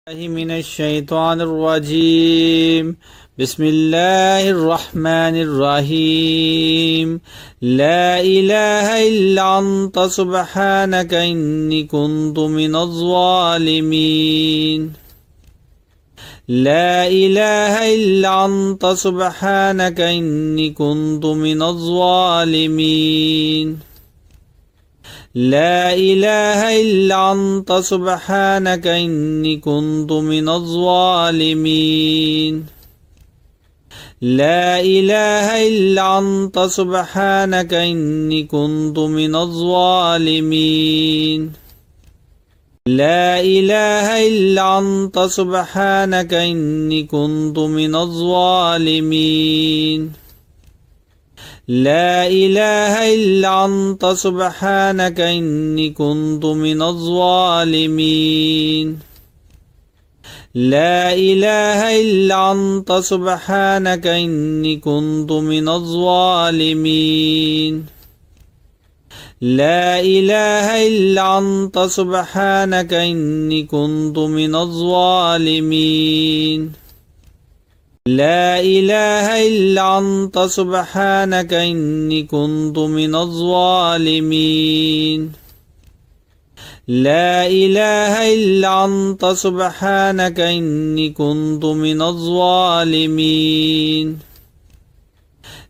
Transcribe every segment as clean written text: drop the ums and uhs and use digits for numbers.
من الشيطان الرجيم. بسم الله الرحمن الرحيم. لا إله إلا أنت سبحانك إني كنت من الظالمين. لا إله إلا أنت سبحانك إني كنت من الظالمين. لا إله إلا أنت سبحانك إني كنت من الظالمين. لا إله إلا أنت سبحانك إني كنت من الظالمين. لا إله إلا أنت سبحانك إني كنت من الظالمين. لا إله إلا أنت سبحانك إني كنت من الظالمين. لا إله إلا أنت سبحانك إني كنت من الظالمين. لا إله إلا أنت سبحانك إني كنت من الظالمين. لا إله إلا أنت سبحانك إني كنت من الظالمين. لا إله إلا أنت سبحانك إني كنت من الظالمين.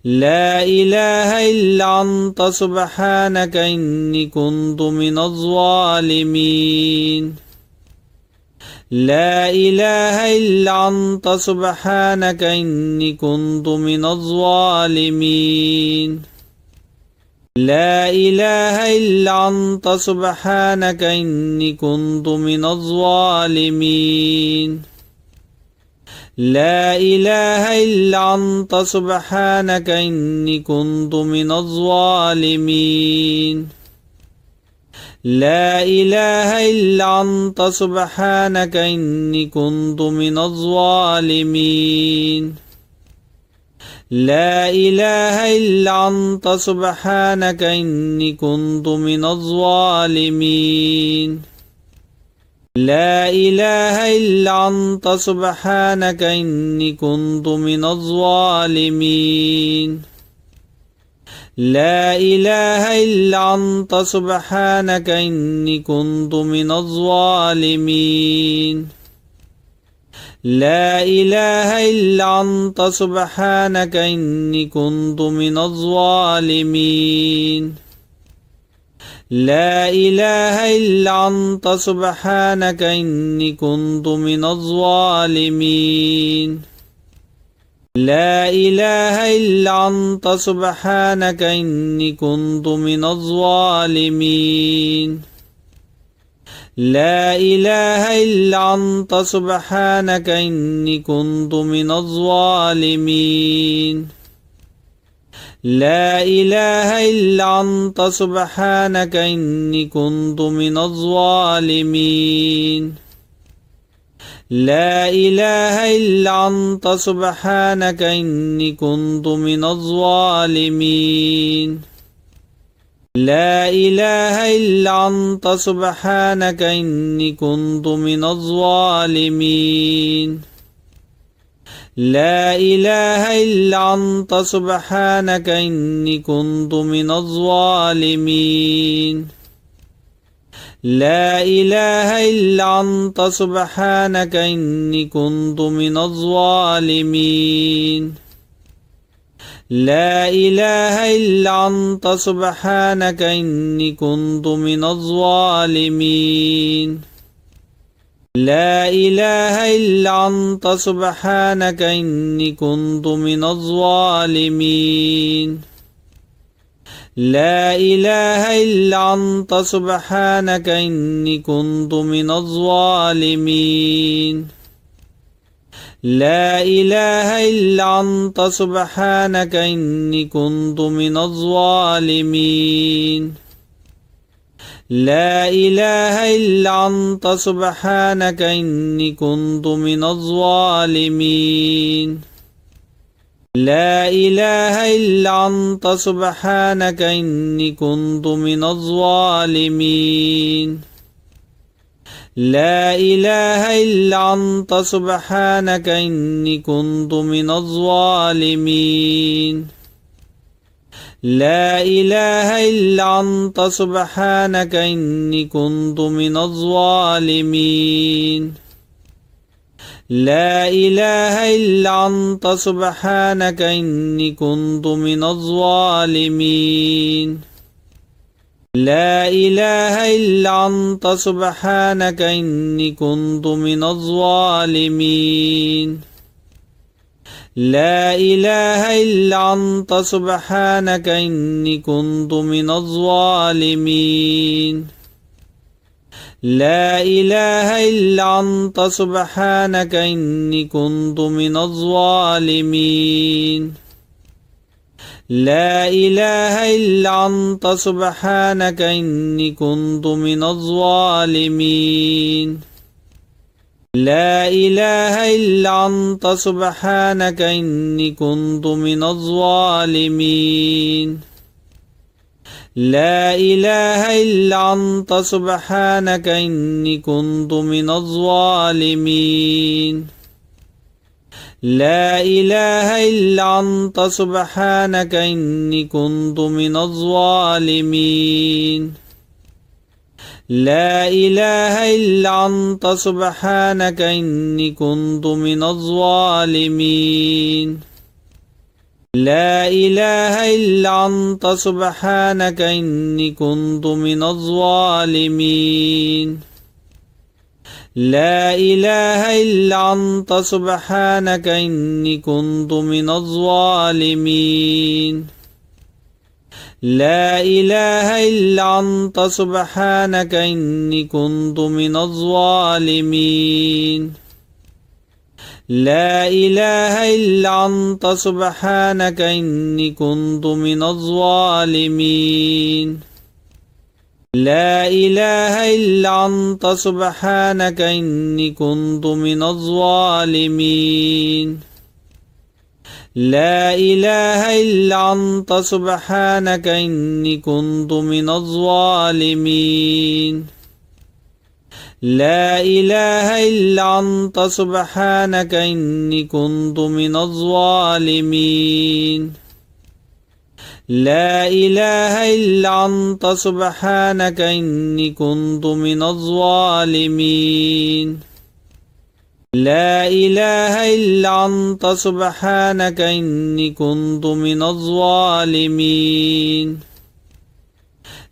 لا إله إلا أنت سبحانك إني كنت من الظالمين. لا إله إلا أنت سبحانك إني كنت من الظالمين. لا إله إلا أنت سبحانك إني كنت من الظالمين. لا إله إلا أنت سبحانك إني كنت من الظالمين. لا إله إلا أنت سبحانك إني كنت من الظالمين. لا إله إلا أنت سبحانك إني كنت من الظالمين. لا إله إلا أنت سبحانك إني كنت من الظالمين. لا إله إلا أنت سبحانك إني كنت من الظالمين. لا إله إلا أنت سبحانك إني كنت من الظالمين. لا إله إلا أنت سبحانك إني كنت من الظالمين. لا إله إلا أنت سبحانك إني كنت من الظالمين. لا إله إلا أنت سبحانك إني كنت من الظالمين. لا إله إلا أنت سبحانك إني كنت من الظالمين. لا إله إلا أنت سبحانك إني كنت من الظالمين. لا إله إلا أنت سبحانك إني كنت من الظالمين. لا إله إلا أنت سبحانك إني كنت من الظالمين. لا إله إلا أنت سبحانك إني كنت من الظالمين. لا إله إلا أنت سبحانك إني كنت من الظالمين. لا إله إلا أنت سبحانك إني كنت من الظالمين. لا إله إلا أنت سبحانك إني كنت من الظالمين. لا إله إلا أنت سبحانك إني كنت من الظالمين. لا إله إلا أنت سبحانك إني كنت من الظالمين. لا إله إلا أنت سبحانك إني كنت من الظالمين. لا إله إلا أنت سبحانك إني كنت من الظالمين لا إله إلا أنت سبحانك إني كنت من الظالمين لا إله إلا أنت سبحانك إني كنت من الظالمين لا إله إلا أنت سبحانك إني كنت من الظالمين لا إله إلا أنت سبحانك إني كنت من الظالمين لا إله إلا أنت سبحانك إني كنت من الظالمين لا إله إلا أنت سبحانك إني كنت من الظالمين لا إله إلا أنت سبحانك إني كنت من الظالمين لا إله إلا أنت سبحانك إني كنت من الظالمين لا إله إلا أنت سبحانك إني كنت من الظالمين لا إله إلا أنت سبحانك إني كنت من الظالمين لا إله إلا أنت سبحانك إني كنت من الظالمين لا إله إلا أنت سبحانك إني كنت من الظالمين لا إله إلا أنت سبحانك إني كنت من الظالمين لا إله إلا أنت سبحانك إني كنت من الظالمين لا إله إلا أنت سبحانك إني كنت من الظالمين لا إله إلا أنت سبحانك إني كنت من الظالمين لا إله إلا أنت سبحانك إني كنت من الظالمين لا إله إلا أنت سبحانك إني كنت من الظالمين لا إله إلا أنت سبحانك إني كنت من الظالمين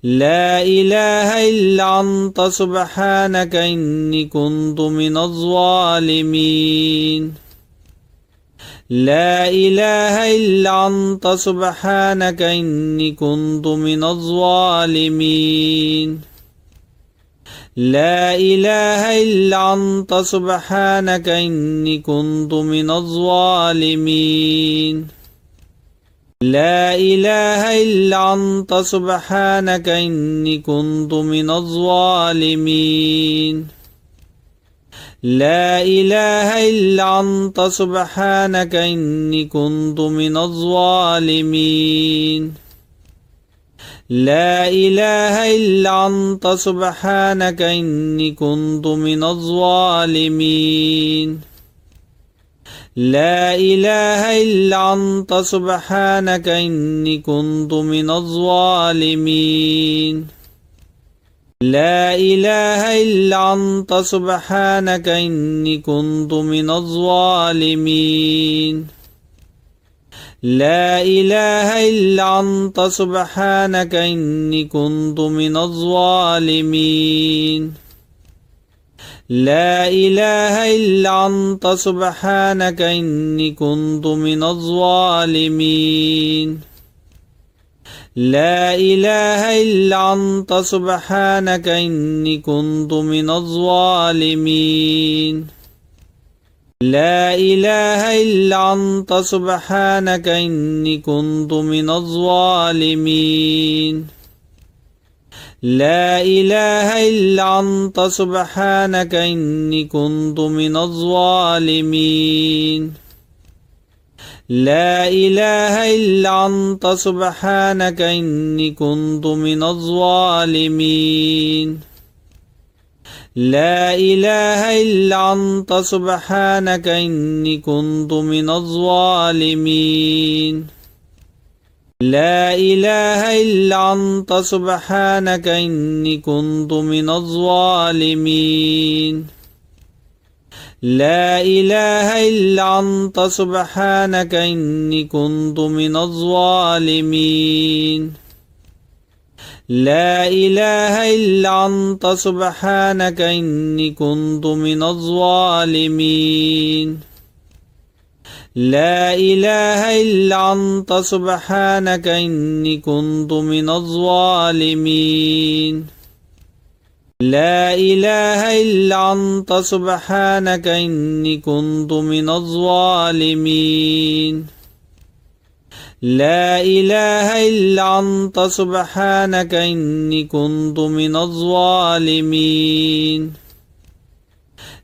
لا إله إلا أنت سبحانك إني كنت من الظالمين لا إله إلا أنت سبحانك إني كنت من الظالمين لا إله إلا أنت سبحانك إني كنت من الظالمين لا إله إلا أنت سبحانك إني كنت من الظالمين لا إله إلا أنت سبحانك إني كنت من الظالمين لا إله إلا أنت سبحانك إني كنت من الظالمين لا إله إلا أنت سبحانك إني كنت من الظالمين لا إله إلا أنت سبحانك إني كنت من الظالمين لا إله إلا أنت سبحانك إني كنت من الظالمين لا إله إلا أنت سبحانك إني كنت من الظالمين لا إله إلا أنت سبحانك إني كنت من الظالمين لا إله إلا أنت سبحانك إني كنت من الظالمين لا إله إلا أنت سبحانك إني كنت من الظالمين لا إله إلا أنت سبحانك إني كنت من الظالمين لا إله إلا أنت سبحانك إني كنت من الظالمين لا إله إلا أنت سبحانك إني كنت من الظالمين لا إله إلا أنت سبحانك إني كنت من الظالمين لا إله إلا أنت سبحانك إني كنت من الظالمين لا إله إلا أنت سبحانك إني كنت من الظالمين لا إله إلا أنت سبحانك إني كنت من الظالمين لا إله إلا أنت سبحانك إني كنت من الظالمين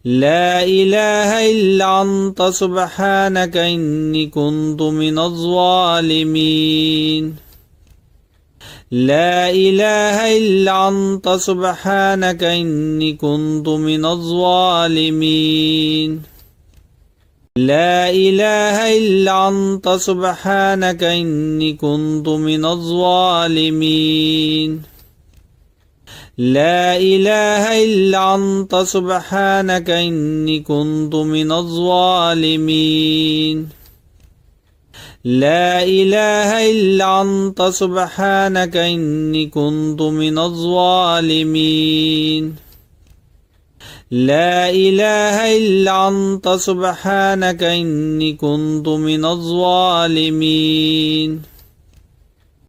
لا إله إلا أنت سبحانك إني كنت من الظالمين لا إله إلا أنت سبحانك إني كنت من الظالمين لا إله إلا أنت سبحانك إني كنت من الظالمين لا إله إلا أنت سبحانك إني كنت من الظالمين لا إله إلا أنت سبحانك إني كنت من الظالمين لا إله إلا أنت سبحانك إني كنت من الظالمين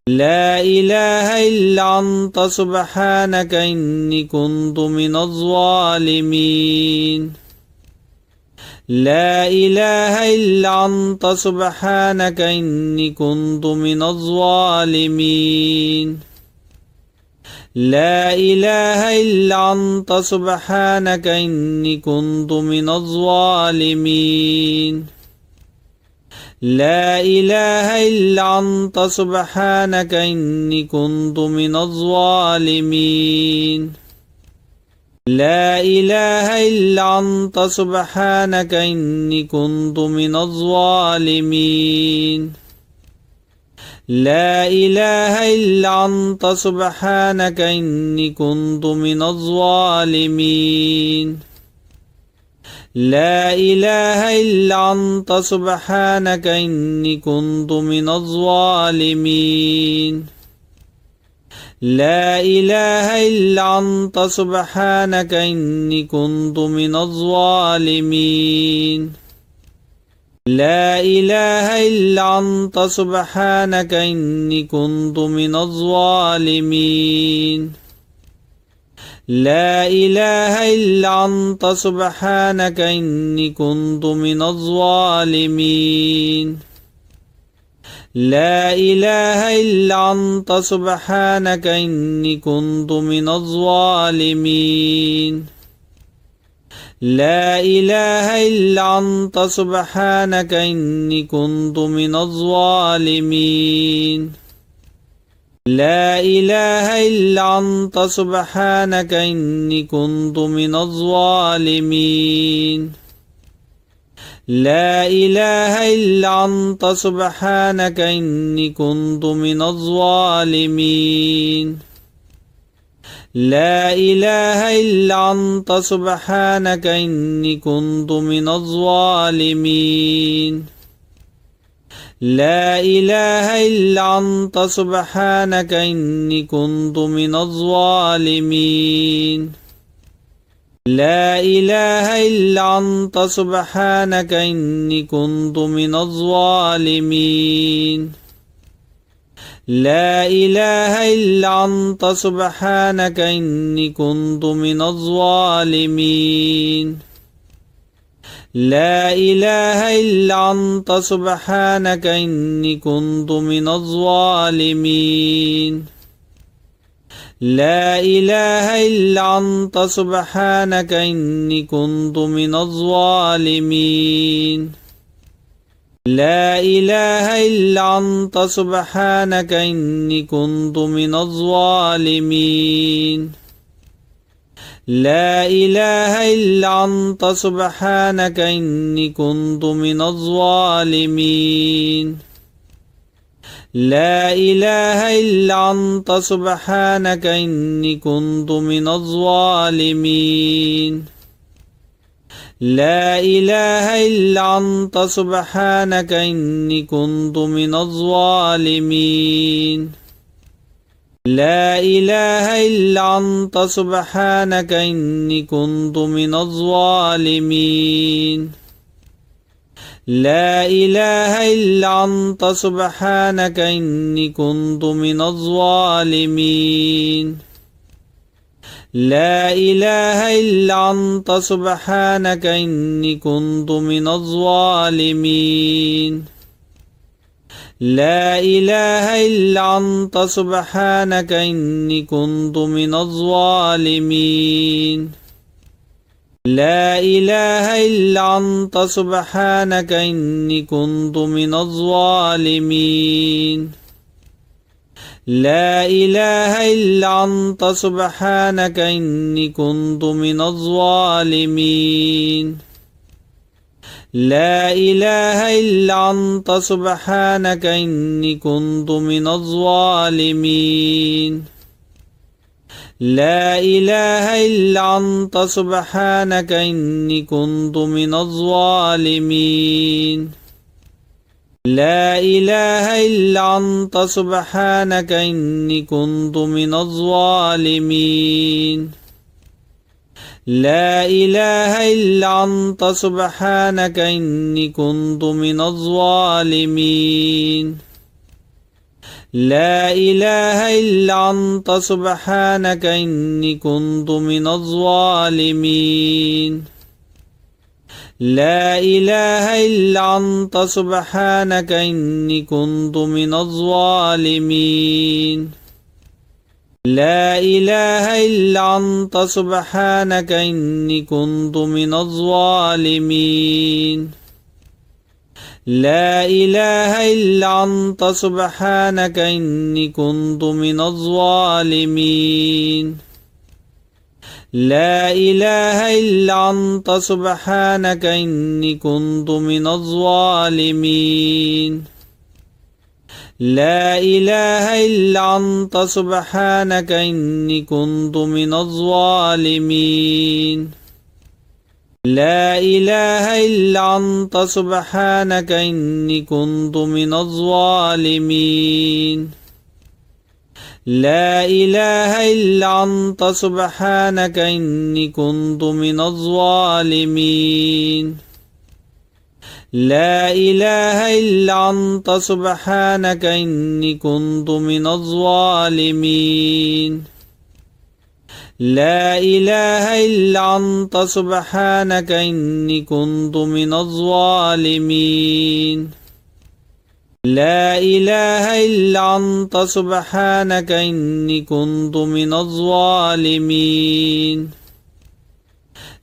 لا إله إلا أنت سبحانك إني كنت من الظالمين لا إله إلا أنت سبحانك إني كنت من الظالمين لا إله إلا أنت سبحانك إني كنت من الظالمين لا إله إلا أنت سبحانك إني كنت من الظالمين لا إله إلا أنت سبحانك إني كنت من الظالمين لا إله إلا أنت سبحانك إني كنت من الظالمين لا إله إلا أنت سبحانك إني كنت من الظالمين لا إله إلا أنت سبحانك إني كنت من الظالمين لا إله إلا أنت سبحانك إني كنت من الظالمين لا إله إلا أنت سبحانك إني كنت من الظالمين لا إله إلا أنت سبحانك إني كنت من الظالمين لا إله إلا أنت سبحانك إني كنت من الظالمين لا إله إلا أنت سبحانك إني كنت من الظالمين لا إله إلا أنت سبحانك إني كنت من الظالمين لا إله إلا أنت سبحانك إني كنت من الظالمين لا إله إلا أنت سبحانك إني كنت من الظالمين لا إله إلا أنت سبحانك إني كنت من الظالمين لا إله إلا أنت سبحانك إني كنت من الظالمين لا إله إلا أنت سبحانك إني كنت من الظالمين لا إله إلا أنت سبحانك إني كنت من الظالمين لا إله إلا أنت سبحانك إني كنت من الظالمين لا إله إلا أنت سبحانك إني كنت من الظالمين لا إله إلا أنت سبحانك إني كنت من الظالمين لا إله إلا أنت سبحانك إني كنت من الظالمين لا إله إلا أنت سبحانك إني كنت من الظالمين لا إله إلا أنت سبحانك إني كنت من الظالمين لا إله إلا أنت سبحانك إني كنت من الظالمين لا إله إلا أنت سبحانك إني كنت من الظالمين لا إله إلا أنت سبحانك إني كنت من الظالمين لا إله إلا أنت سبحانك إني كنت من الظالمين لا إله إلا أنت سبحانك إني كنت من الظالمين لا إله إلا أنت سبحانك إني كنت من الظالمين لا إله إلا أنت سبحانك إني كنت من الظالمين لا إله إلا أنت سبحانك إني كنت من الظالمين لا إله إلا أنت سبحانك إني كنت من الظالمين لا إله إلا أنت سبحانك إني كنت من الظالمين لا إله إلا أنت سبحانك إني كنت من الظالمين لا إله إلا أنت سبحانك إني كنت من الظالمين لا إله إلا أنت سبحانك إني كنت من الظالمين لا إله إلا أنت سبحانك إني كنت من الظالمين لا إله إلا أنت سبحانك إني كنت من الظالمين لا إله إلا أنت سبحانك إني كنت من الظالمين لا إله إلا أنت سبحانك إني كنت من الظالمين لا إله إلا أنت سبحانك إني كنت من الظالمين لا إله إلا أنت سبحانك إني كنت من الظالمين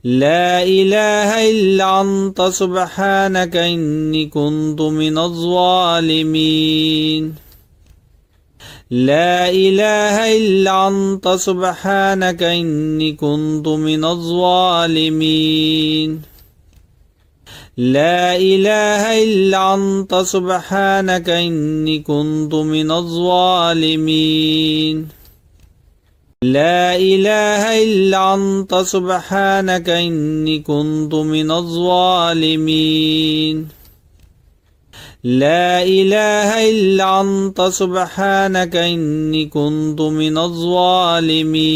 لا إله إلا أنت سبحانك إني كنت من الظالمين لا إله إلا أنت سبحانك إني كنت من الظالمين لا إله إلا أنت سبحانك إني كنت من الظالمين لا إله إلا أنت سبحانك إني كنت من الظالمين لا إله إلا أنت سبحانك إني كنت من الظالمين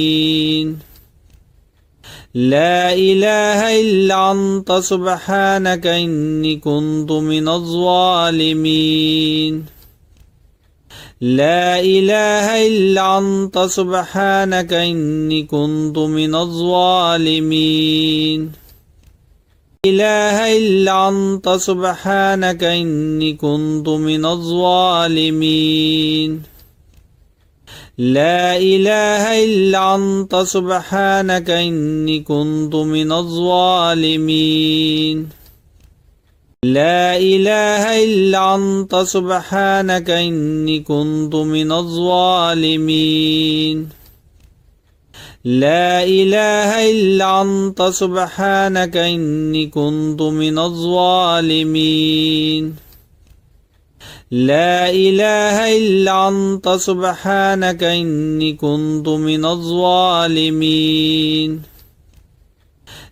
لا إله إلا أنت سبحانك إني كنت من الظالمين لا إله إلا أنت سبحانك إني كنت من الظالمين إله إلا أنت سبحانك إني كنت من الظالمين لا إله إلا أنت سبحانك إني كنت من الظالمين لا إله إلا أنت سبحانك إني كنت من الظالمين لا إله إلا أنت سبحانك إني كنت من الظالمين لا إله إلا أنت سبحانك إني كنت من الظالمين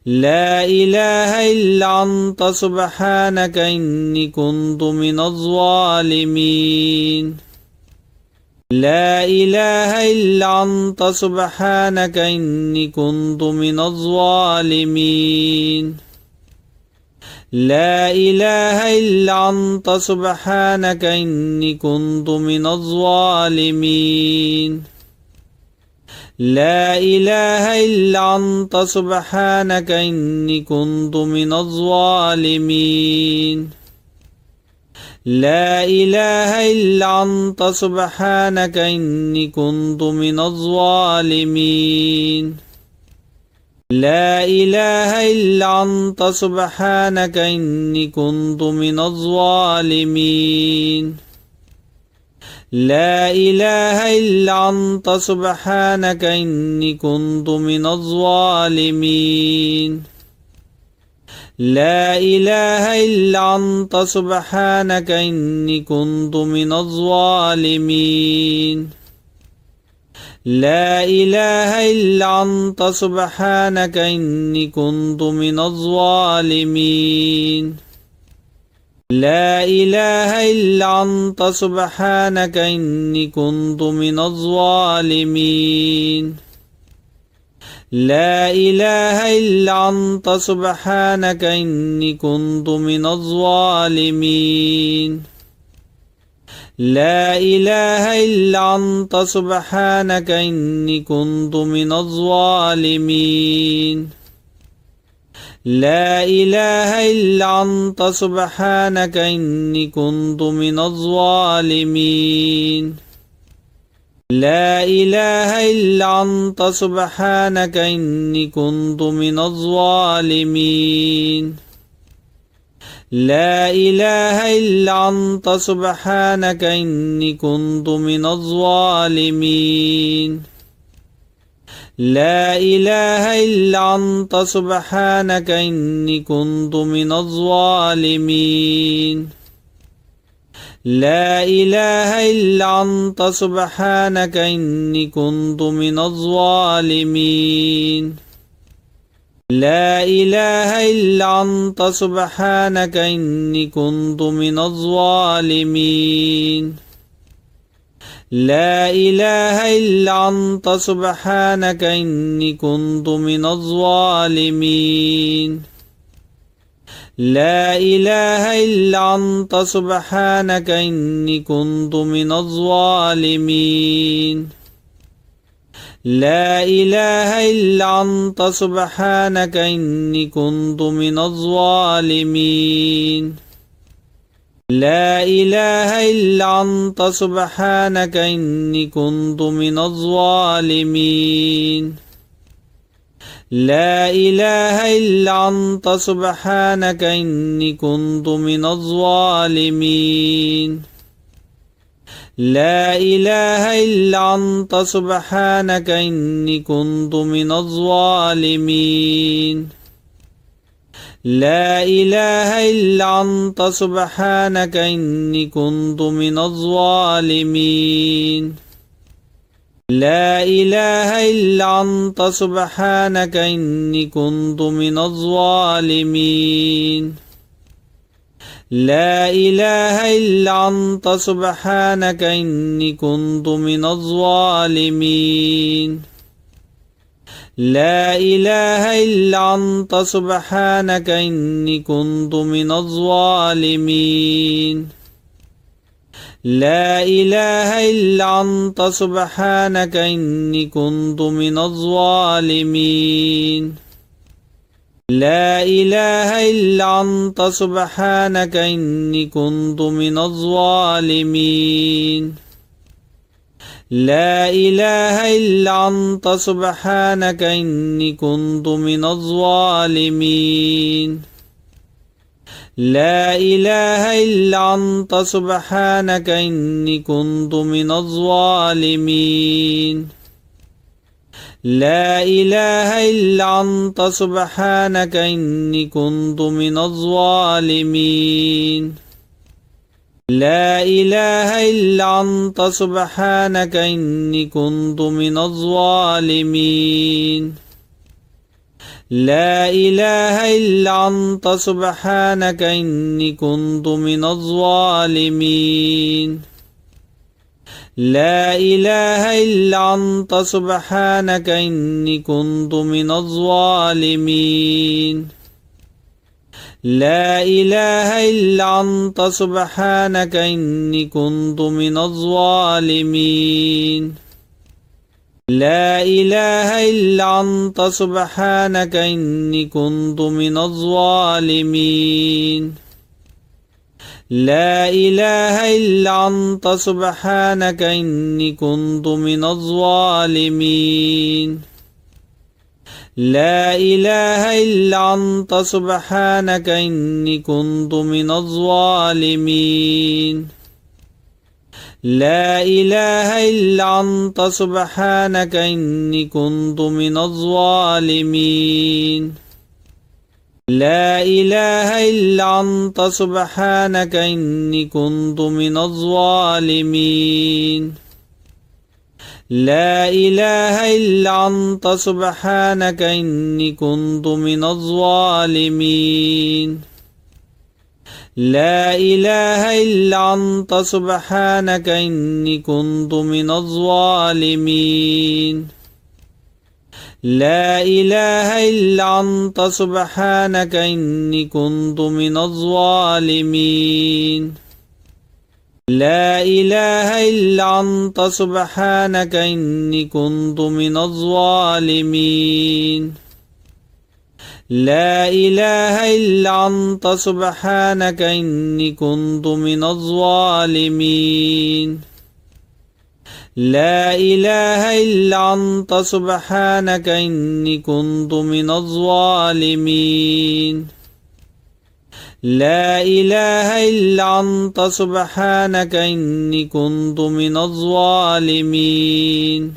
لا إله إلا أنت سبحانك إني كنت من الظالمين لا إله إلا أنت سبحانك إني كنت من الظالمين لا إله إلا أنت سبحانك إني كنت من الظالمين لا إله إلا أنت سبحانك إني كنت من الظالمين لا إله إلا أنت سبحانك إني كنت من الظالمين لا إله إلا أنت سبحانك إني كنت من الظالمين لا إله إلا أنت سبحانك إني كنت من الظالمين لا إله إلا أنت سبحانك إني كنت من الظالمين لا إله إلا أنت سبحانك إني كنت من الظالمين لا إله إلا أنت سبحانك إني كنت من الظالمين لا إله إلا أنت سبحانك إني كنت من الظالمين لا إله إلا أنت سبحانك إني كنت من الظالمين لا إله إلا أنت سبحانك إني كنت من الظالمين لا إله إلا أنت سبحانك إني كنت من الظالمين لا إله إلا أنت سبحانك إني كنت من الظالمين لا إله إلا أنت سبحانك إني كنت من الظالمين لا إله إلا أنت سبحانك إني كنت من الظالمين لا إله إلا أنت سبحانك إني كنت من الظالمين لا إله إلا أنت سبحانك إني كنت من الظالمين لا إله إلا أنت سبحانك إني كنت من الظالمين لا إله إلا أنت سبحانك إني كنت من الظالمين لا إله إلا أنت سبحانك إني كنت من الظالمين لا إله إلا أنت سبحانك إني كنت من الظالمين لا إله إلا أنت سبحانك إني كنت من الظالمين لا إله إلا أنت سبحانك إني كنت من الظالمين لا إله إلا أنت سبحانك إني كنت من الظالمين لا إله إلا أنت سبحانك إني كنت من الظالمين لا إله إلا أنت سبحانك إني كنت من الظالمين لا إله إلا أنت سبحانك إني كنت من الظالمين لا إله إلا أنت سبحانك إني كنت من الظالمين لا إله إلا أنت سبحانك إني كنت من الظالمين لا إله إلا أنت سبحانك إني كنت من الظالمين لا إله إلا أنت سبحانك إني كنت من الظالمين لا إله إلا أنت سبحانك إني كنت من الظالمين لا إله إلا أنت سبحانك إني كنت من الظالمين لا إله إلا أنت سبحانك إني كنت من الظالمين لا إله إلا أنت سبحانك إني كنت من الظالمين لا إله إلا أنت سبحانك إني كنت من الظالمين لا إله إلا أنت سبحانك إني كنت من الظالمين لا إله إلا أنت سبحانك إني كنت من الظالمين لا إله إلا أنت سبحانك إني كنت من الظالمين لا إله إلا أنت سبحانك إني كنت من الظالمين لا إله إلا أنت سبحانك إني كنت من الظالمين لا إله إلا أنت سبحانك إني كنت من الظالمين لا إله إلا أنت سبحانك إني كنت من الظالمين لا إله إلا أنت سبحانك إني كنت من الظالمين لا إله إلا أنت سبحانك إني كنت من الظالمين لا إله إلا أنت سبحانك إني كنت من الظالمين لا إله إلا أنت سبحانك إني كنت من الظالمين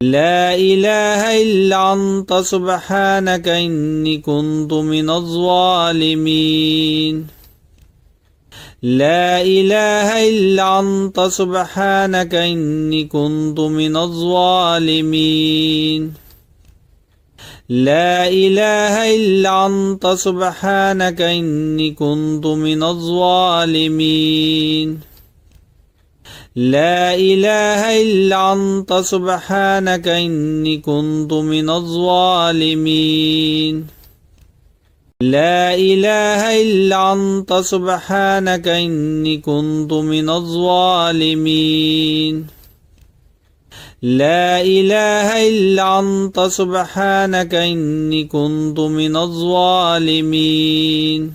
لا إله إلا أنت سبحانك إني كنت من الظالمين لا إله إلا أنت سبحانك إني كنت من الظالمين لا إله إلا أنت سبحانك إني كنت من الظالمين لا إله إلا أنت سبحانك إني كنت من الظالمين لا إله إلا أنت سبحانك إني كنت من الظالمين لا إله إلا أنت سبحانك إني كنت من الظالمين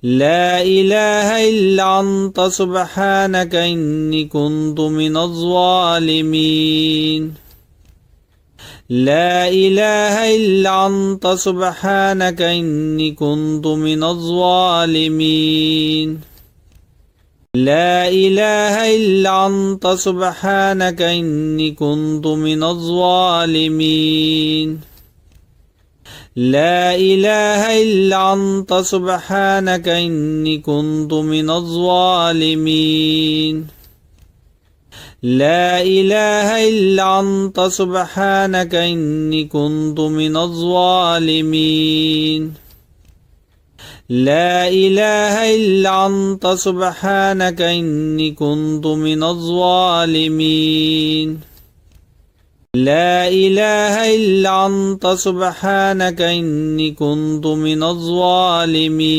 لا إله إلا أنت سبحانك إني كنت من الظالمين لا إله إلا أنت سبحانك إني كنت من الظالمين لا إله إلا أنت سبحانك إني كنت من الظالمين لا إله إلا أنت سبحانك إني كنت من الظالمين لا إله إلا أنت سبحانك إني كنت من الظالمين لا إله إلا أنت سبحانك إني كنت من الظالمين لا إله إلا أنت سبحانك إني كنت من الظالمين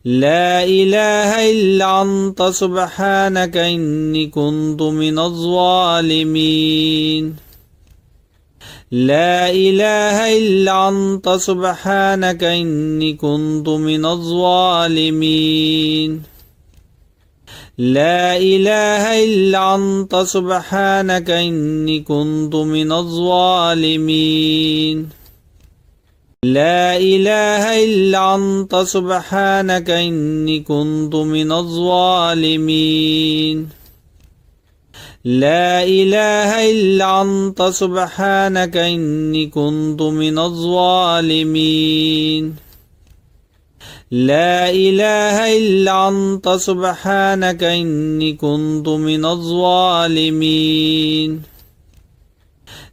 لا إله إلا أنت سبحانك إني كنت من الظالمين لا إله إلا أنت سبحانك إني كنت من الظالمين لا إله إلا أنت سبحانك إني كنت من الظالمين لا إله إلا أنت سبحانك إني كنت من الظالمين لا إله إلا أنت سبحانك إني كنت من الظالمين لا إله إلا أنت سبحانك إني كنت من الظالمين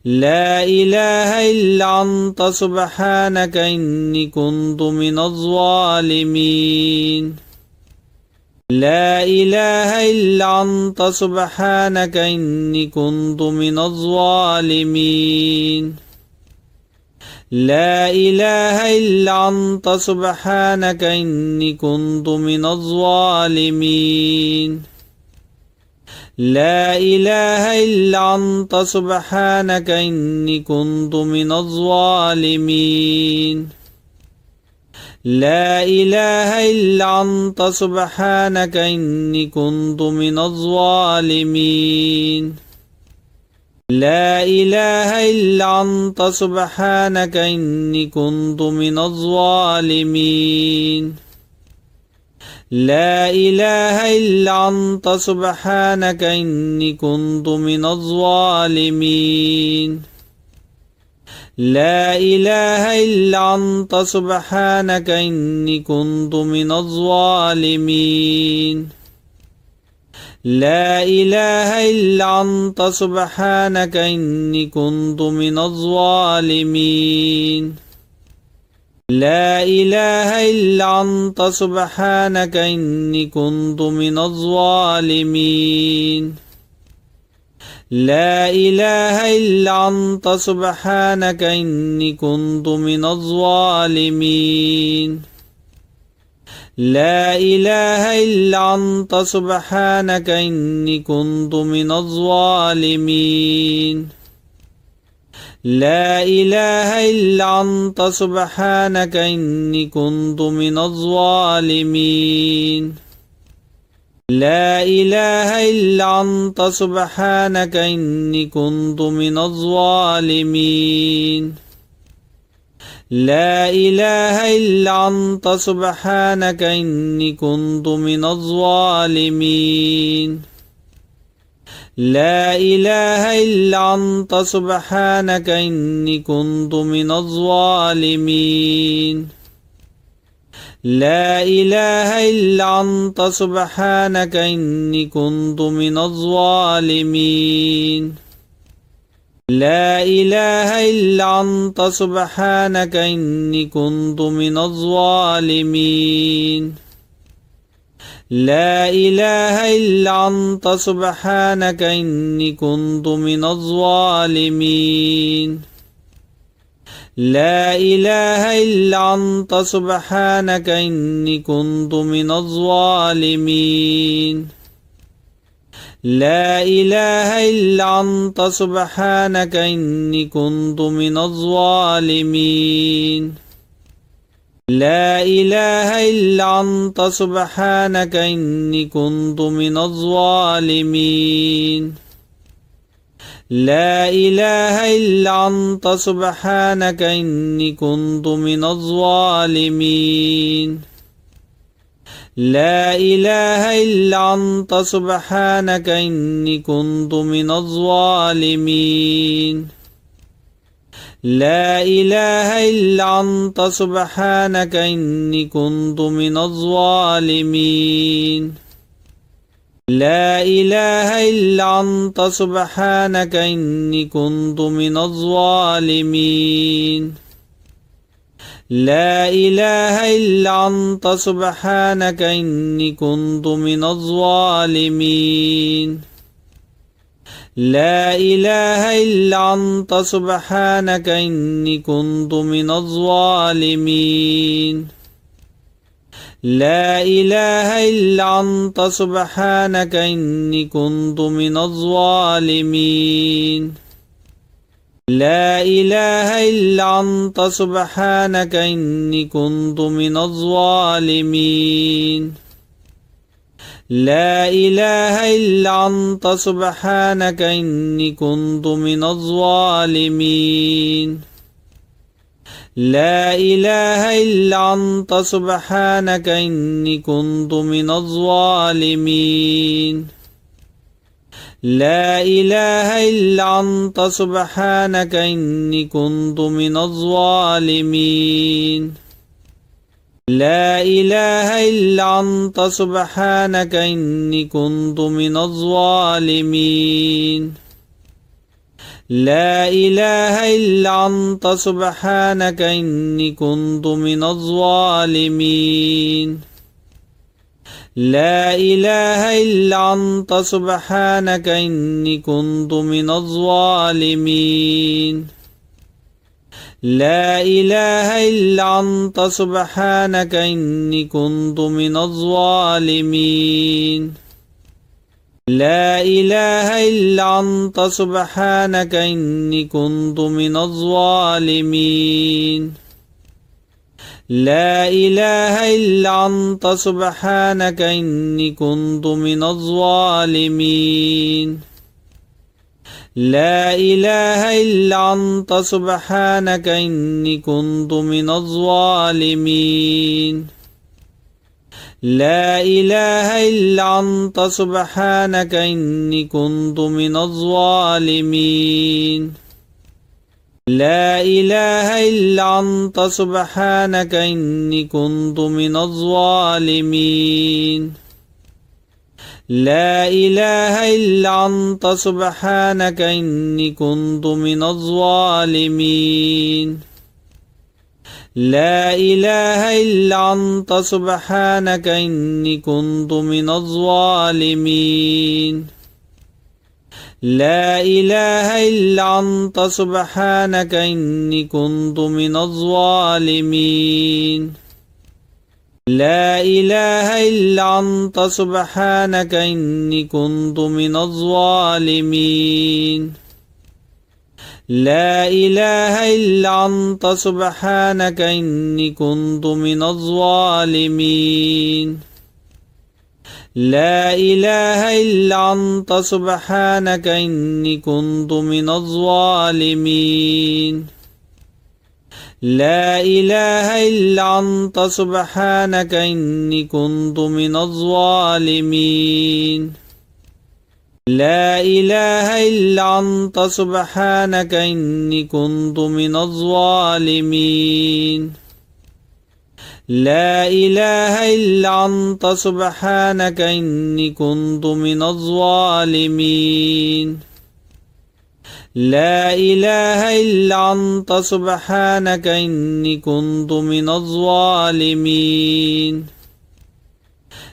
لا إله إلا أنت سبحانك إني كنت من الظالمين لا إله إلا أنت سبحانك إني كنت من الظالمين لا إله إلا أنت سبحانك إني كنت من الظالمين لا إله إلا أنت سبحانك إني كنت من الظالمين لا إله إلا أنت سبحانك إني كنت من الظالمين لا إله إلا أنت سبحانك إني كنت من الظالمين لا إله إلا أنت سبحانك إني كنت من الظالمين لا إله إلا أنت سبحانك إني كنت من الظالمين لا إله إلا أنت سبحانك إني كنت من الظالمين لا إله إلا أنت سبحانك إني كنت من الظالمين لا إله إلا أنت سبحانك إني كنت من الظالمين لا إله إلا أنت سبحانك إني كنت من الظالمين لا إله إلا أنت سبحانك إني كنت من الظالمين لا إله إلا أنت سبحانك إني كنت من الظالمين لا إله إلا أنت سبحانك إني كنت من الظالمين لا إله إلا أنت سبحانك إني كنت من الظالمين لا إله إلا أنت سبحانك إني كنت من الظالمين لا إله إلا أنت سبحانك إني كنت من الظالمين لا إله إلا أنت سبحانك إني كنت من الظالمين لا إله إلا أنت سبحانك إني كنت من الظالمين لا إله إلا أنت سبحانك إني كنت من الظالمين لا إله إلا أنت سبحانك إني كنت من الظالمين لا إله إلا أنت سبحانك إني كنت من الظالمين لا إله إلا أنت سبحانك إني كنت من الظالمين لا إله إلا أنت سبحانك إني كنت من الظالمين لا إله إلا أنت سبحانك إني كنت من الظالمين لا إله إلا أنت سبحانك إني كنت من الظالمين لا إله إلا أنت سبحانك إني كنت من الظالمين لا إله إلا أنت سبحانك إني كنت من الظالمين لا إله إلا أنت سبحانك إني كنت من الظالمين لا إله إلا أنت سبحانك إني كنت من الظالمين لا إله إلا أنت سبحانك إني كنت من الظالمين لا إله إلا أنت سبحانك إني كنت من الظالمين لا إله إلا أنت سبحانك إني كنت من الظالمين لا إله إلا أنت سبحانك إني كنت من الظالمين لا إله إلا أنت سبحانك إني كنت من الظالمين لا إله إلا أنت سبحانك إني كنت من الظالمين لا إله إلا أنت سبحانك إني كنت من الظالمين لا إله إلا أنت سبحانك إني كنت من الظالمين لا إله إلا أنت سبحانك إني كنت من الظالمين لا إله إلا أنت سبحانك إني كنت من الظالمين لا إله إلا أنت سبحانك إني كنت من الظالمين لا إله إلا أنت سبحانك إني كنت من الظالمين لا إله إلا أنت سبحانك إني كنت من الظالمين لا إله إلا أنت سبحانك إني كنت من الظالمين لا إله إلا أنت سبحانك إني كنت من الظالمين لا إله إلا أنت سبحانك إني كنت من الظالمين لا إله إلا أنت سبحانك إني كنت من الظالمين لا إله إلا أنت سبحانك إني كنت من الظالمين لا إله إلا أنت سبحانك إني كنت من الظالمين لا إله إلا أنت سبحانك إني كنت من الظالمين لا إله إلا أنت سبحانك إني كنت من الظالمين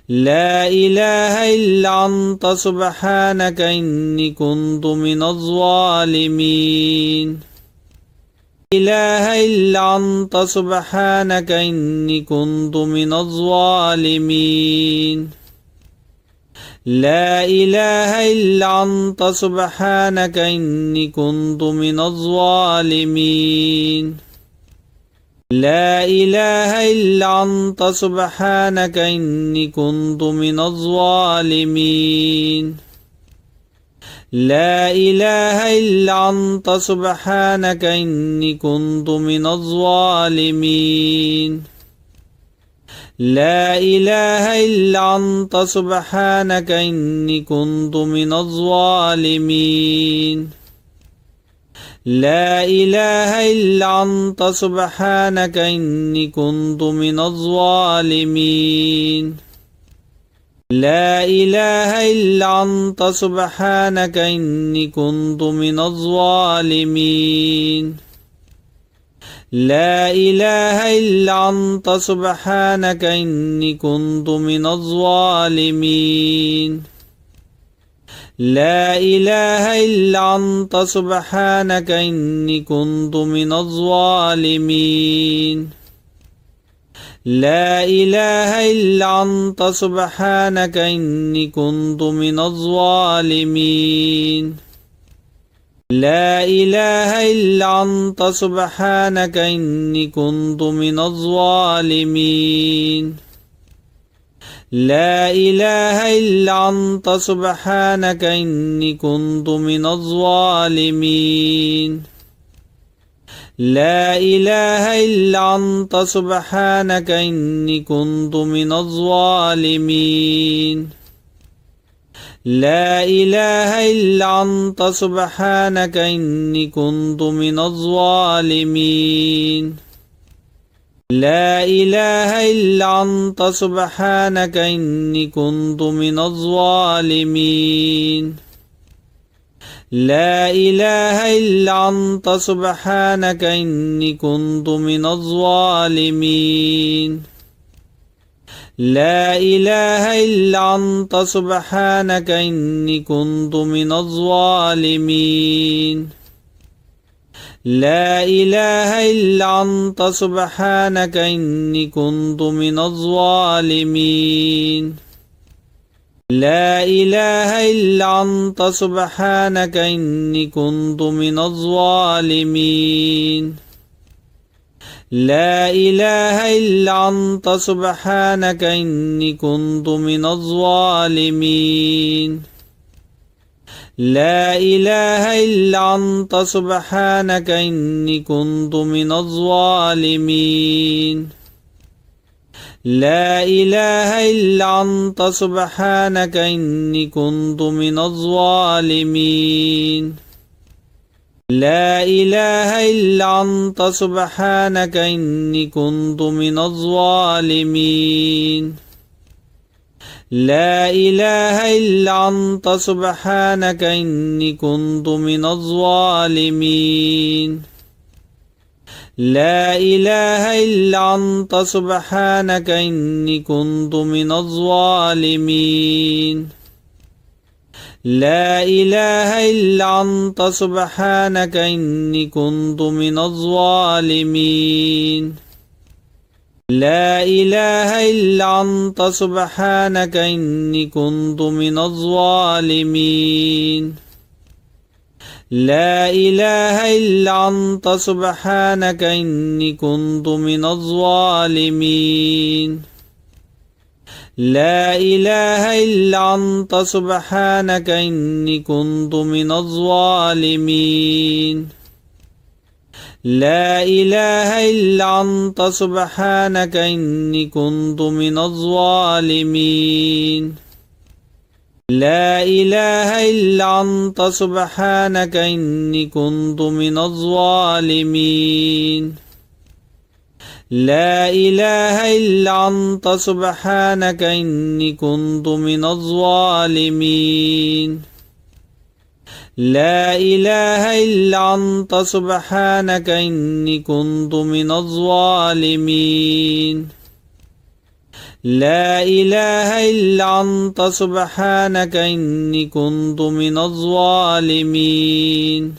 لا إله إلا أنت سبحانك إني كنت من الظالمين لا إله إلا أنت سبحانك إني كنت من الظالمين لا إله إلا أنت سبحانك إني كنت من الظالمين لا إله إلا أنت سبحانك إني كنت من الظالمين لا إله إلا أنت سبحانك إني كنت من الظالمين لا إله إلا أنت سبحانك إني كنت من الظالمين لا إله إلا أنت سبحانك إني كنت من الظالمين لا إله إلا أنت سبحانك إني كنت من الظالمين لا إله إلا أنت سبحانك إني كنت من الظالمين لا إله إلا أنت سبحانك إني كنت من الظالمين لا إله إلا أنت سبحانك إني كنت من الظالمين لا إله إلا أنت سبحانك إني كنت من الظالمين لا إله إلا أنت سبحانك إني كنت من الظالمين لا إله إلا أنت سبحانك إني كنت من الظالمين لا إله إلا أنت سبحانك إني كنت من الظالمين لا إله إلا أنت سبحانك إني كنت من الظالمين لا إله إلا أنت سبحانك إني كنت من الظالمين لا إله إلا أنت سبحانك إني كنت من الظالمين لا إله إلا أنت سبحانك إني كنت من الظالمين لا إله إلا أنت سبحانك إني كنت من الظالمين لا إله إلا أنت سبحانك إني كنت من الظالمين لا إله إلا أنت سبحانك إني كنت من الظالمين لا إله إلا أنت سبحانك إني كنت من الظالمين لا إله إلا أنت سبحانك إني كنت من الظالمين لا إله إلا أنت سبحانك إني كنت من الظالمين لا إله إلا أنت سبحانك إني كنت من الظالمين لا إله إلا أنت سبحانك إني كنت من الظالمين لا إله إلا أنت سبحانك إني كنت من الظالمين لا إله إلا أنت سبحانك إني كنت من الظالمين لا إله إلا أنت سبحانك إني كنت من الظالمين لا إله إلا أنت سبحانك إني كنت من الظالمين لا إله إلا أنت سبحانك إني كنت من الظالمين لا إله إلا أنت سبحانك إني كنت من الظالمين لا إله إلا أنت سبحانك إني كنت من الظالمين لا إله إلا أنت سبحانك إني كنت من الظالمين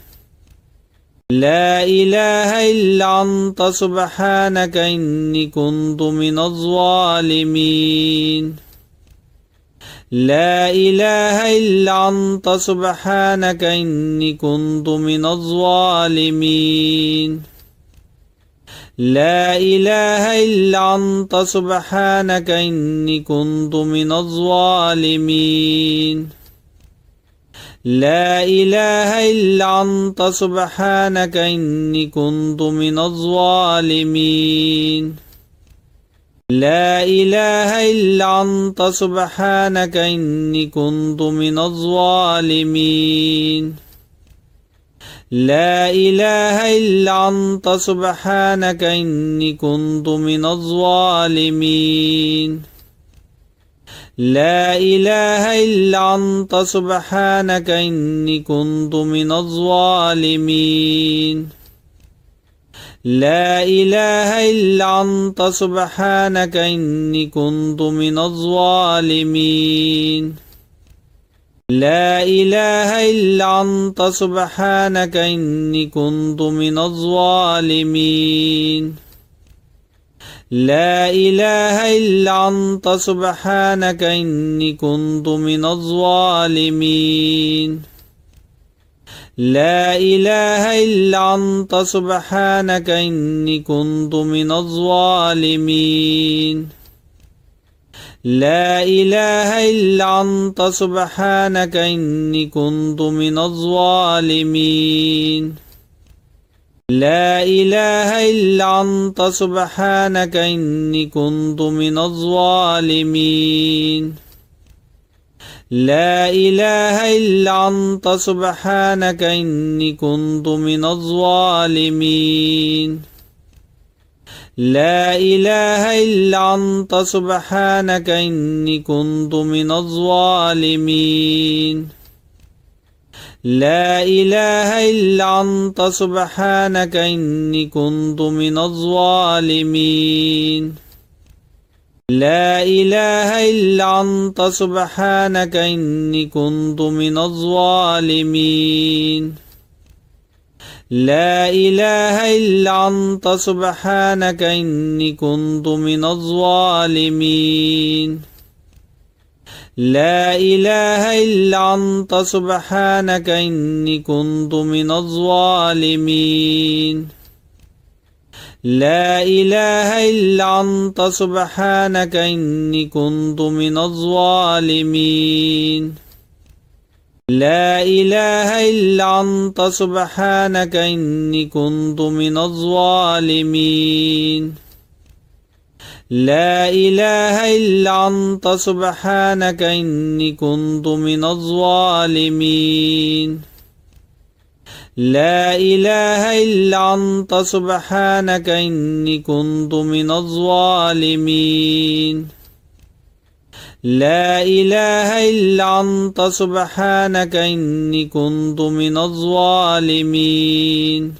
لا إله إلا أنت سبحانك إني كنت من الظالمين لا إله إلا أنت سبحانك إني كنت من الظالمين لا إله إلا أنت سبحانك إني كنت من الظالمين لا إله إلا أنت سبحانك إني كنت من الظالمين لا إله إلا أنت سبحانك إني كنت من الظالمين لا إله إلا أنت سبحانك إني كنت من الظالمين لا إله إلا أنت سبحانك إني كنت من الظالمين لا إله إلا أنت سبحانك إني كنت من الظالمين لا إله إلا أنت سبحانك إني كنت من الظالمين لا إله إلا أنت سبحانك إني كنت من الظالمين لا إله إلا أنت سبحانك إني كنت من الظالمين لا إله إلا أنت سبحانك إني كنت من الظالمين لا إله إلا أنت سبحانك إني كنت من الظالمين لا إله إلا أنت سبحانك إني كنت من الظالمين لا إله إلا أنت سبحانك إني كنت من الظالمين لا إله إلا أنت سبحانك إني كنت من الظالمين لا إله إلا أنت سبحانك إني كنت من الظالمين لا إله إلا أنت سبحانك إني كنت من الظالمين لا إله إلا أنت سبحانك إني كنت من الظالمين لا إله إلا أنت سبحانك إني كنت من الظالمين لا إله إلا أنت سبحانك إني كنت من الظالمين لا إله إلا أنت سبحانك إني كنت من الظالمين لا إله إلا أنت سبحانك إني كنت من الظالمين لا إله إلا أنت سبحانك إني كنت من الظالمين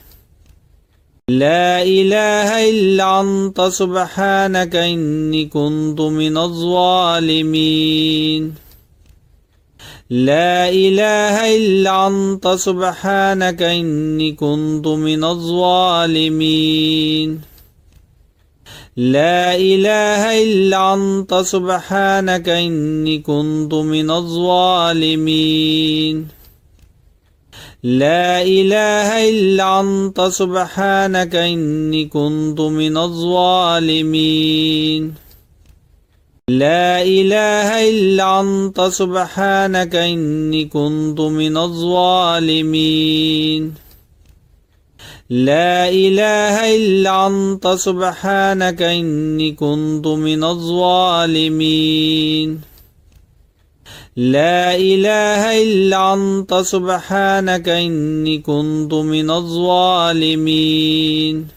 لا إله إلا أنت سبحانك إني كنت من الظالمين لا إله إلا أنت سبحانك إني كنت من الظالمين لا إله إلا أنت سبحانك إني كنت من الظالمين لا إله إلا أنت سبحانك إني كنت من الظالمين لا إله إلا أنت سبحانك إني كنت من الظالمين لا إله إلا أنت سبحانك إني كنت من الظالمين لا إله إلا أنت سبحانك إني كنت من الظالمين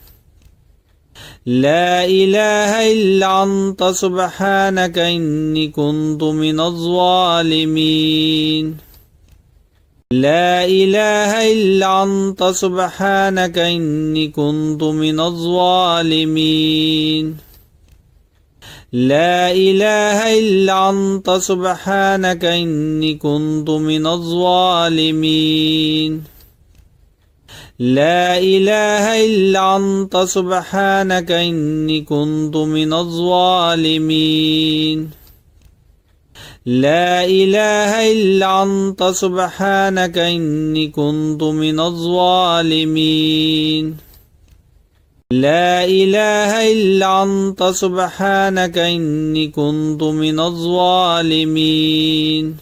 لا إله إلا أنت سبحانك إني كنت من الظالمين لا إله إلا أنت سبحانك إني كنت من الظالمين لا إله إلا أنت سبحانك إني كنت من الظالمين لا إله إلا أنت سبحانك إني كنت من الظالمين لا إله إلا أنت سبحانك إني كنت من الظالمين لا إله إلا أنت سبحانك إني كنت من الظالمين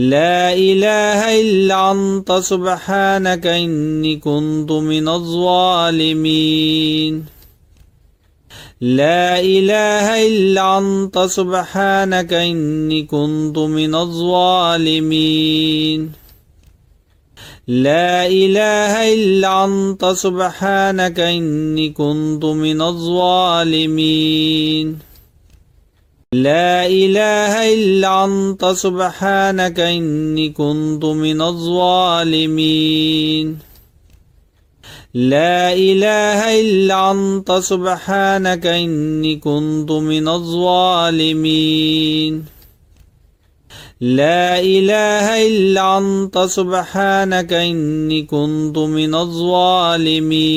لا إله إلا أنت سبحانك إني كنت من الظالمين لا إله إلا أنت سبحانك إني كنت من الظالمين لا إله إلا أنت سبحانك إني كنت من الظالمين لا إله إلا أنت سبحانك إني كنت من الظالمين لا إله إلا أنت سبحانك إني كنت من الظالمين لا إله إلا أنت سبحانك إني كنت من الظالمين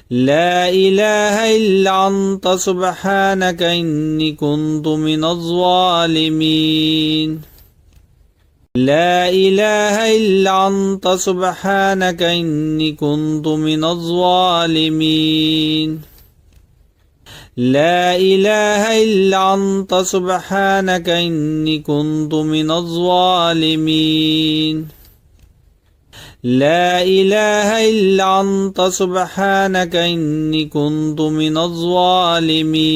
لا إله إلا أنت سبحانك إني كنت من الظالمين لا إله إلا أنت سبحانك إني كنت من الظالمين لا إله إلا أنت سبحانك إني كنت من الظالمين لا إله إلا أنت سبحانك إني كنت من الظالمين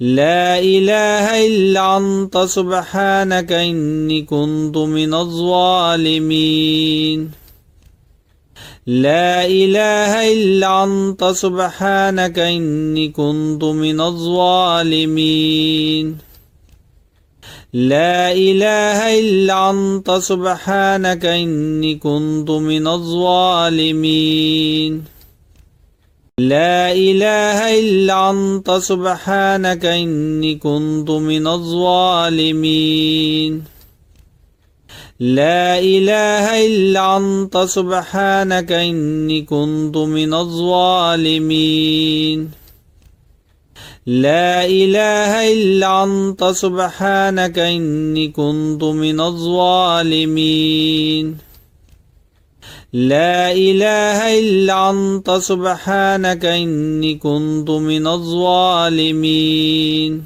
لا إله إلا أنت سبحانك إني كنت من الظالمين لا إله إلا أنت سبحانك إني كنت من الظالمين لا إله إلا أنت سبحانك إني كنت من الظالمين لا إله إلا أنت سبحانك إني كنت من الظالمين لا إله إلا أنت سبحانك إني كنت من الظالمين لا إله إلا أنت سبحانك إني كنت من الظالمين لا إله إلا أنت سبحانك إني كنت من الظالمين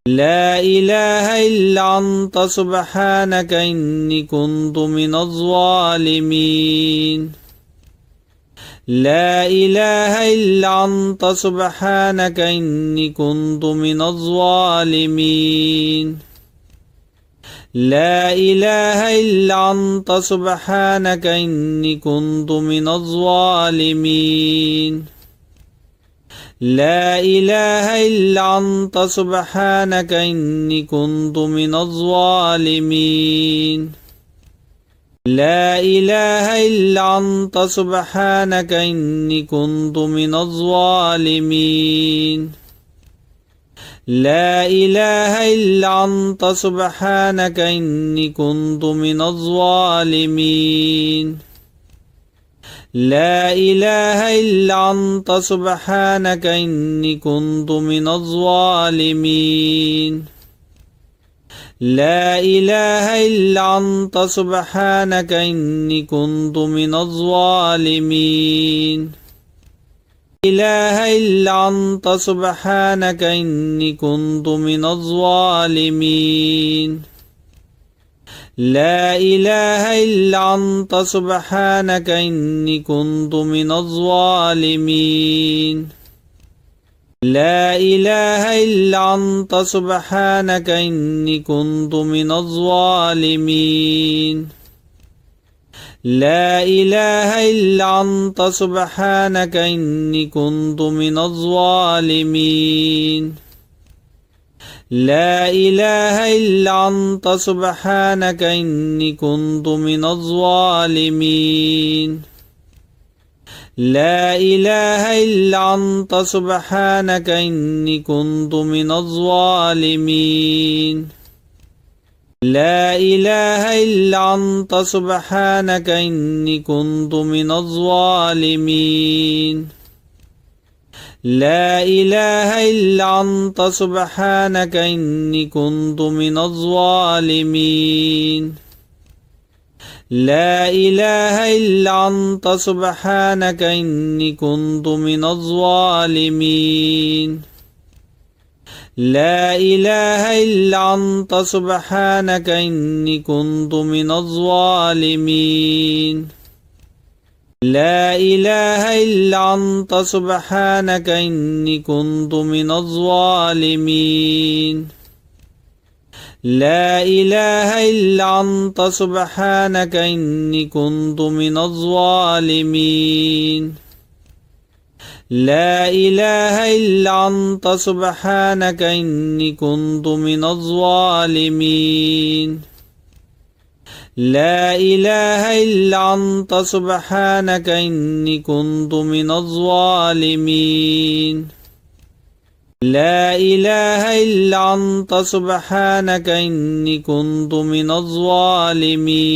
لا إله إلا أنت سبحانك إني كنت من الظالمين لا إله إلا أنت سبحانك إني كنت من الظالمين لا إله إلا أنت سبحانك إني كنت من الظالمين لا إله إلا أنت سبحانك إني كنت من الظالمين لا إله إلا أنت سبحانك إني كنت من الظالمين لا إله إلا أنت سبحانك إني كنت من الظالمين لا إله إلا أنت سبحانك إني كنت من الظالمين لا إله إلا أنت سبحانك إني كنت من الظالمين لا إله إلا أنت سبحانك إني كنت من الظالمين لا إله إلا أنت سبحانك إني كنت من الظالمين لا إله إلا أنت سبحانك إني كنت من الظالمين لا إله إلا أنت سبحانك إني كنت من الظالمين لا إله إلا أنت سبحانك إني كنت من الظالمين لا إله إلا أنت سبحانك إني كنت من الظالمين لا إله إلا أنت سبحانك إني كنت من الظالمين لا إله إلا أنت سبحانك إني كنت من الظالمين لا إله إلا أنت سبحانك إني كنت من الظالمين لا إله إلا أنت سبحانك إني كنت من الظالمين لا إله إلا أنت سبحانك إني كنت من الظالمين لا إله إلا أنت سبحانك إني كنت من الظالمين لا إله إلا أنت سبحانك إني كنت من الظالمين لا إله إلا أنت سبحانك إني كنت من الظالمين لا إله إلا أنت سبحانك إني كنت من الظالمين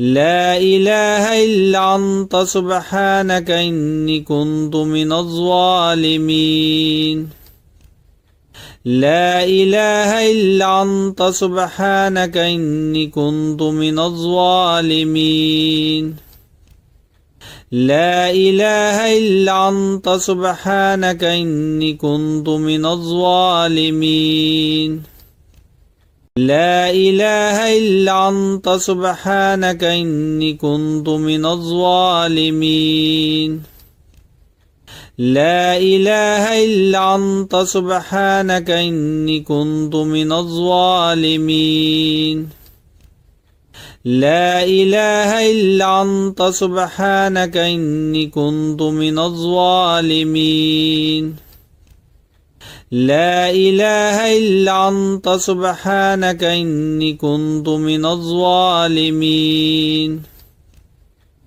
لا إله إلا أنت سبحانك إني كنت من الظالمين لا إله إلا أنت سبحانك إني كنت من الظالمين لا إله إلا أنت سبحانك إني كنت من الظالمين لا إله إلا أنت سبحانك إني كنت من الظالمين لا إله إلا أنت سبحانك إني كنت من الظالمين لا إله إلا أنت سبحانك إني كنت من الظالمين لا إله إلا أنت سبحانك إني كنت من الظالمين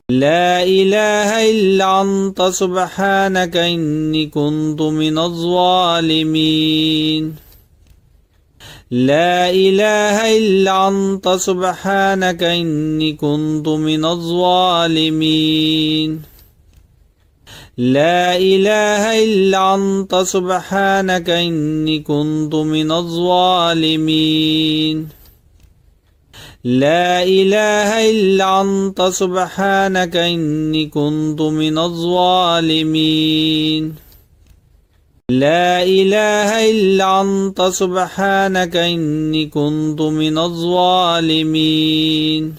لا إله إلا أنت سبحانك إني كنت من الظالمين لا إله إلا أنت سبحانك إني كنت من الظالمين لا إله إلا أنت سبحانك إني كنت من الظالمين لا إله إلا أنت سبحانك إني كنت من الظالمين لا إله إلا أنت سبحانك إني كنت من الظالمين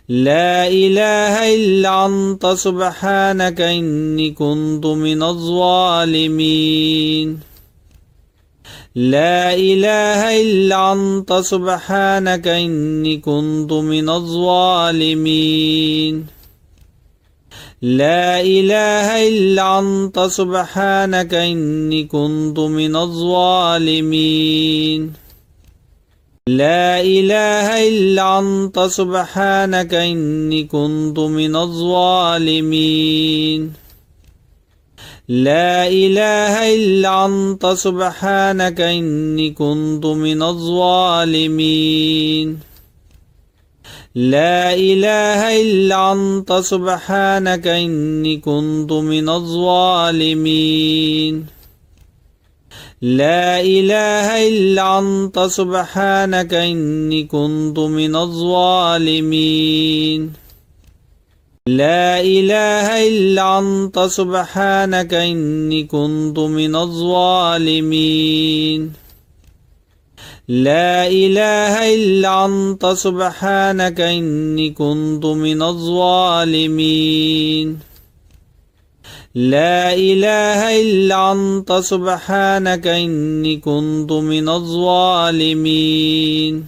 لا إله إلا أنت سبحانك إني كنت من الظالمين لا إله إلا أنت سبحانك إني كنت من الظالمين لا إله إلا أنت سبحانك إني كنت من الظالمين لا إله إلا أنت سبحانك إني كنت من الظالمين لا إله إلا أنت سبحانك إني كنت من الظالمين لا إله إلا أنت سبحانك إني كنت من الظالمين لا إله إلا أنت سبحانك إني كنت من الظالمين لا إله إلا أنت سبحانك إني كنت من الظالمين لا إله إلا أنت سبحانك إني كنت من الظالمين لا إله إلا أنت سبحانك إني كنت من الظالمين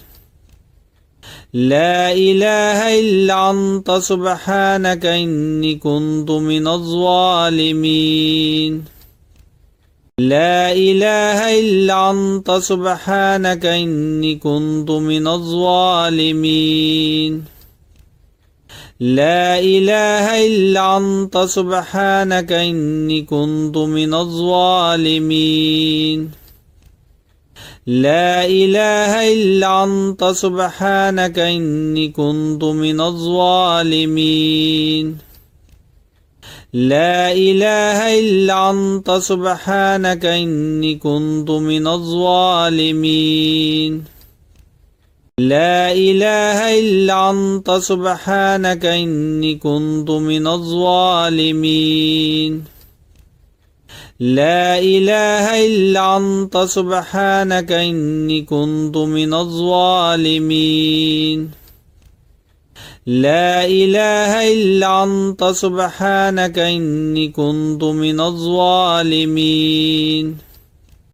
لا إله إلا أنت سبحانك إني كنت من الظالمين لا إله إلا أنت سبحانك إني كنت من الظالمين لا إله إلا أنت سبحانك إني كنت من الظالمين لا إله إلا أنت سبحانك إني كنت من الظالمين لا إله إلا أنت سبحانك إني كنت من الظالمين لا إله إلا أنت سبحانك إني كنت من الظالمين لا إله إلا أنت سبحانك إني كنت من الظالمين لا إله إلا أنت سبحانك إني كنت من الظالمين